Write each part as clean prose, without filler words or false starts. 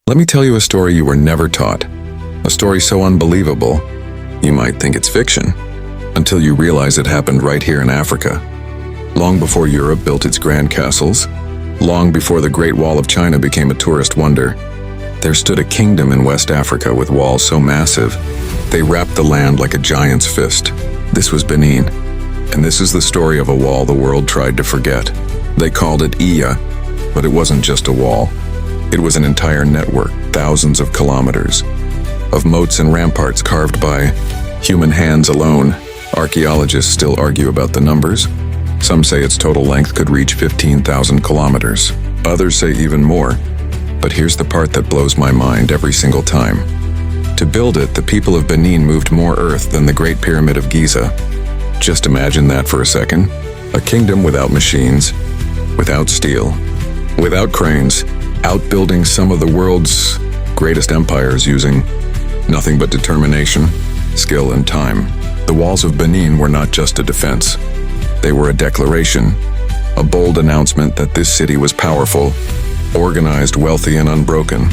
Let me tell you a story you were never taught. A story so unbelievable, you might think it's fiction, until you realize it happened right here in Africa. Long before Europe built its grand castles, long before the Great Wall of China became a tourist wonder, there stood a kingdom in West Africa with walls so massive, they wrapped the land like a giant's fist. This was Benin, and this is the story of a wall the world tried to forget. They called it Iya, but it wasn't just a wall. It was an entire network, thousands of kilometers, of moats and ramparts carved by human hands alone. Archaeologists still argue about the numbers. Some say its total length could reach 15,000 kilometers. Others say even more. But here's the part that blows my mind every single time. To build it, the people of Benin moved more earth than the Great Pyramid of Giza. Just imagine that for a second. A kingdom without machines, without steel, without cranes, outbuilding some of the world's greatest empires using nothing but determination, skill, and time. The walls of Benin were not just a defense. They were a declaration, a bold announcement that this city was powerful, organized, wealthy, and unbroken.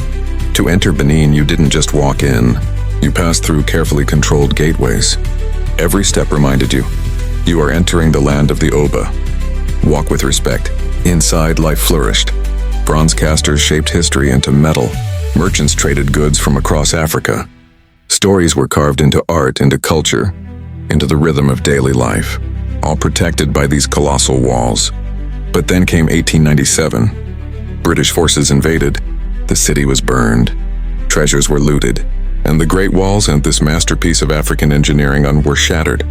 To enter Benin, you didn't just walk in. You passed through carefully controlled gateways. Every step reminded you, you are entering the land of the Oba. Walk with respect. Inside, life flourished. Bronze casters shaped history into metal. Merchants traded goods from across Africa. Stories were carved into art, into culture, into the rhythm of daily life, all protected by these colossal walls. But then came 1897. British forces invaded. The city was burned. Treasures were looted. And the Great Walls and this masterpiece of African engineering were shattered.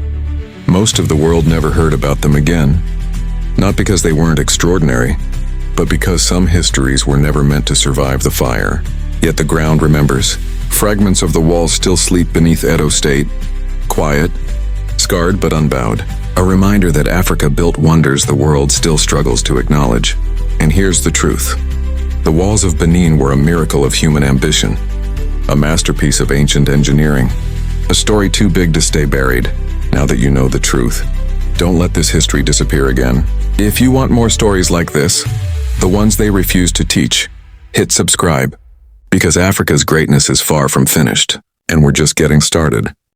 Most of the world never heard about them again. Not because they weren't extraordinary, but because some histories were never meant to survive the fire. Yet the ground remembers. Fragments of the walls still sleep beneath Edo State, quiet, scarred but unbowed. A reminder that Africa built wonders the world still struggles to acknowledge. And here's the truth. The walls of Benin were a miracle of human ambition, a masterpiece of ancient engineering, a story too big to stay buried. Now that you know the truth, don't let this history disappear again. If you want more stories like this, the ones they refuse to teach, hit subscribe, because Africa's greatness is far from finished, and we're just getting started.